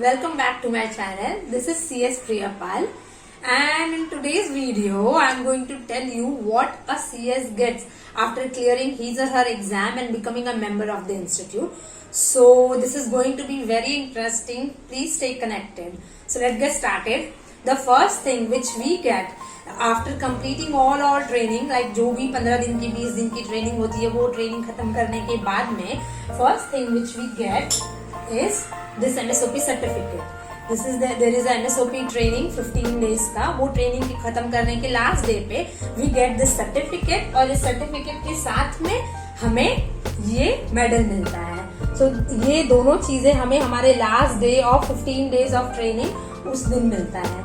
Welcome back to my channel. This is CS Priyapal, and in today's video I am going to tell you what a CS gets after clearing his or her exam and becoming a member of the institute. So this is going to be very interesting. Please stay connected. So let's get started. The first thing which we get after completing all our training, like जो भी 15 दिन की 20 दिन की training होती है, वो training खत्म करने के बाद में first thing which we get is this MSOP certificate. There is a MSOP training 15 days का, वो ट्रेनिंग खत्म करने के लास्ट डे पे we get this certificate, और इस सर्टिफिकेट के साथ में हमें ये मेडल मिलता है. So ये दोनों चीजें हमें हमारे last day of 15 days of training उस दिन मिलता है.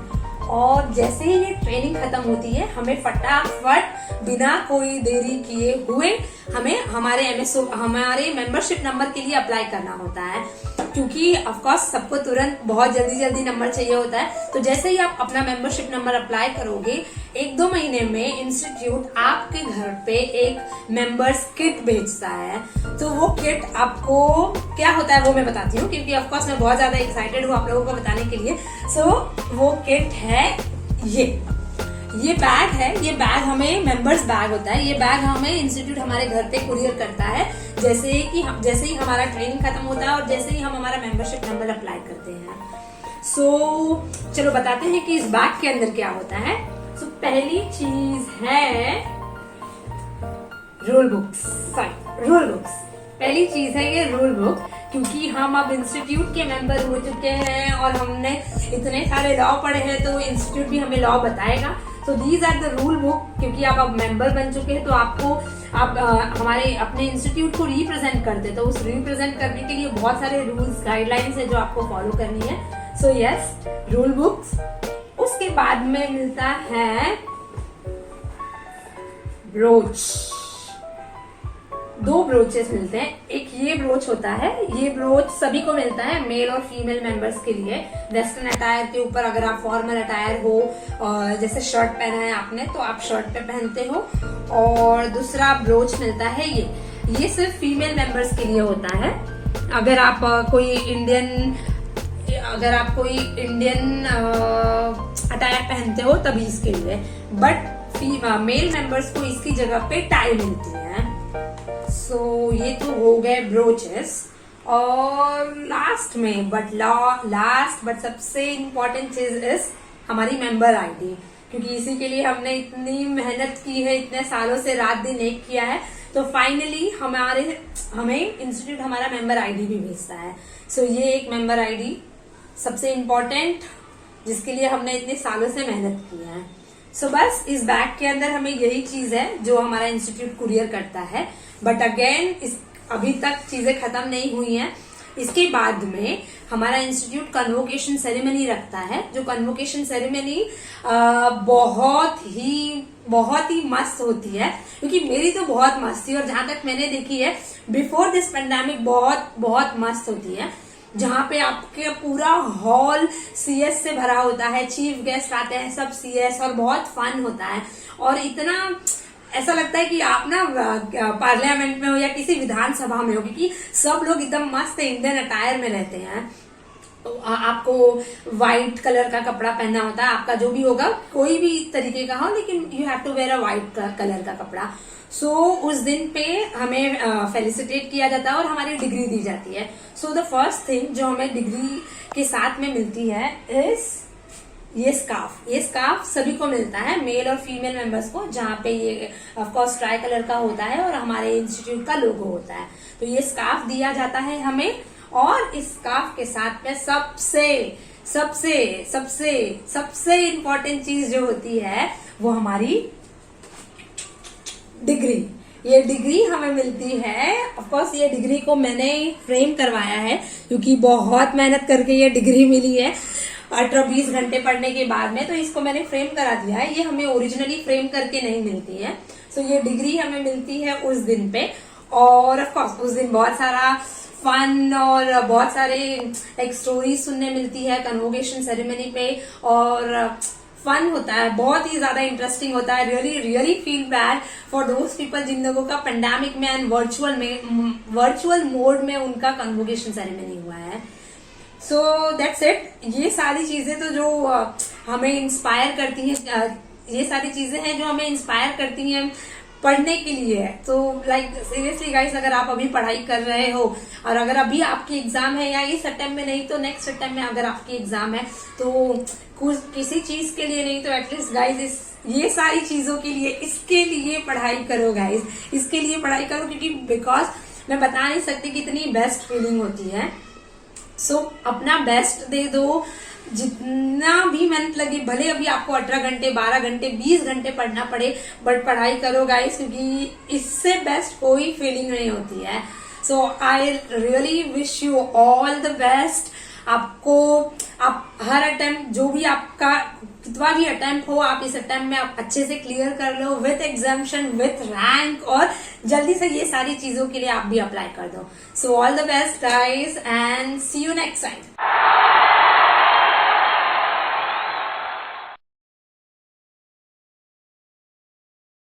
और जैसे ही ये ट्रेनिंग खत्म होती है, हमें फटाफट बिना कोई देरी किए हुए हमें हमारे मेंबरशिप नंबर के लिए अप्लाई करना होता है, क्योंकि ऑफ कोर्स सबको तुरंत बहुत जल्दी नंबर चाहिए होता है. तो जैसे ही आप अपना मेंबरशिप नंबर अप्लाई करोगे, 1-2 महीने में इंस्टीट्यूट आपके घर पे एक मेंबर्स किट भेजता है. तो वो किट आपको क्या होता है वो मैं बताती हूँ, क्योंकि ऑफ कोर्स मैं बहुत ज्यादा एक्साइटेड हूँ आप लोगों को बताने के लिए. सो वो किट है ये बैग है. ये बैग हमें मेंबर्स बैग होता है. ये बैग हमें इंस्टीट्यूट हमारे घर पे कुरियर करता है जैसे ही हमारा ट्रेनिंग खत्म होता है और जैसे ही हम हमारा मेंबरशिप नंबर अप्लाई करते हैं. सो चलो बताते हैं कि इस बैग के अंदर क्या होता है. सो पहली चीज है रूल बुक्स. पहली चीज है ये रूल बुक, क्योंकि हम अब इंस्टीट्यूट के मेंबर हो चुके हैं और हमने इतने सारे लॉ पढ़े हैं, तो इंस्टीट्यूट भी हमें लॉ बताएगा. So these are the rule book. क्योंकि आप अब मेंबर बन चुके हैं, तो आप हमारे अपने इंस्टीट्यूट को रिप्रेजेंट करते, तो उस रिप्रेजेंट करने के लिए बहुत सारे रूल्स गाइडलाइंस है जो आपको फॉलो करनी है. So yes, rule books. उसके बाद में मिलता है ब्रोच. 2 ब्रोचेस मिलते हैं. एक ये ब्रोच होता है. ये ब्रोच सभी को मिलता है, मेल और फीमेल मेंबर्स के लिए. वेस्टर्न अटायर के ऊपर अगर आप फॉर्मल अटायर हो, जैसे शर्ट पहना है आपने, तो आप शर्ट पे पहनते हो. और दूसरा ब्रोच मिलता है ये सिर्फ फीमेल मेंबर्स के लिए होता है. अगर आप कोई इंडियन अटायर पहनते हो तभी इसके लिए. बट मेल मेंबर्स को इसकी जगह पे टाई मिलती है. सो ये तो हो गए ब्रोचेस. और लास्ट बट सबसे इम्पोर्टेंट चीज इज हमारी मेंबर आईडी, क्योंकि इसी के लिए हमने इतनी मेहनत की है, इतने सालों से रात दिन एक किया है. तो फाइनली हमें इंस्टीट्यूट हमारा मेंबर आईडी भी भेजता है. सो ये एक मेंबर आईडी सबसे इम्पोर्टेंट, जिसके लिए हमने इतने सालों से मेहनत की है. सो बस इस बैग के अंदर हमें यही चीज है जो हमारा इंस्टीट्यूट कुरियर करता है. बट अगेन अभी तक चीजें खत्म नहीं हुई हैं. इसके बाद में हमारा इंस्टीट्यूट कन्वोकेशन सेरेमनी रखता है, जो कन्वोकेशन सेरेमनी बहुत ही मस्त होती है. क्योंकि मेरी तो बहुत मस्त थी, और जहां तक मैंने देखी है बिफोर दिस पेंडेमिक बहुत मस्त होती है, जहां पे आपके पूरा हॉल सीएस से भरा होता है. चीफ गेस्ट आते हैं सब सीएस, और बहुत फन होता है. और इतना ऐसा लगता है कि आप ना पार्लियामेंट में हो या किसी विधानसभा में हो, क्योंकि सब लोग एकदम मस्त इंडियन अटायर में रहते हैं. आपको व्हाइट कलर का कपड़ा पहनना होता है. आपका जो भी होगा, कोई भी तरीके का हो, लेकिन you have to wear a white colour का कपड़ा. सो उस दिन पे हमें फेलिसिटेट किया जाता है और हमारी डिग्री दी जाती है. सो द फर्स्ट थिंग जो हमें डिग्री के साथ में मिलती है इज ये स्कार्फ सभी को मिलता है, मेल और फीमेल मेंबर्स को, जहाँ पे ये ऑफ कोर्स ट्राई कलर का होता है और हमारे इंस्टीट्यूट का लोगो होता है. तो ये स्कार्फ दिया जाता है हमें. और इस स्कार्फ के साथ में सबसे इम्पोर्टेंट चीज जो होती है वो हमारी डिग्री. ये डिग्री हमें मिलती है. ऑफ कोर्स ये डिग्री को मैंने फ्रेम करवाया है, क्योंकि बहुत मेहनत करके ये डिग्री मिली है 18-20 घंटे पढ़ने के बाद में. तो इसको मैंने फ्रेम करा दिया है. ये हमें ओरिजिनली फ्रेम करके नहीं मिलती है. सो ये डिग्री हमें मिलती है उस दिन पे. और ऑफ कोर्स उस दिन बहुत सारा फन और बहुत सारे एक स्टोरी सुनने मिलती है कन्वोकेशन सेरेमनी पे, और फन होता है, बहुत ही ज्यादा इंटरेस्टिंग होता है. Really feel bad for those people जिन लोगों का पेंडेमिक में एंड वर्चुअल मोड में उनका कन्वोकेशन सेरेमनी हुआ है. So that's it. ये सारी चीजें तो जो हमें इंस्पायर करती हैं, ये सारी चीजें हैं जो हमें इंस्पायर करती हैं पढ़ने के लिए है। तो लाइक सीरियसली गाइस, अगर आप अभी पढ़ाई कर रहे हो और अगर अभी आपकी एग्जाम है, या इस अटेम्प्ट में नहीं तो नेक्स्ट अटेम्प्ट में अगर आपकी एग्जाम है, तो किसी चीज के लिए नहीं तो एटलीस्ट गाइस ये सारी चीजों के लिए, इसके लिए पढ़ाई करो गाइस, इसके लिए पढ़ाई करो, क्योंकि बिकॉज मैं बता नहीं सकती कितनी बेस्ट फीलिंग होती है। सो अपना बेस्ट दे दो, जितना भी मेहनत लगे, भले अभी आपको 18 घंटे 12 घंटे 20 घंटे पढ़ना पड़े, बट पढ़ाई करो गाइस, क्योंकि इससे बेस्ट कोई फीलिंग नहीं होती है। So I really wish you all the best. आपको आप हर अटेम्प्ट, जो भी आपका कितना भी अटेम्प्ट हो, आप इस अटेम्प्ट में आप अच्छे से क्लियर कर लो विथ एग्जामिशन, विथ रैंक, और जल्दी से ये सारी चीजों के लिए आप भी अप्लाई कर दो। So all the best guys and see you next time.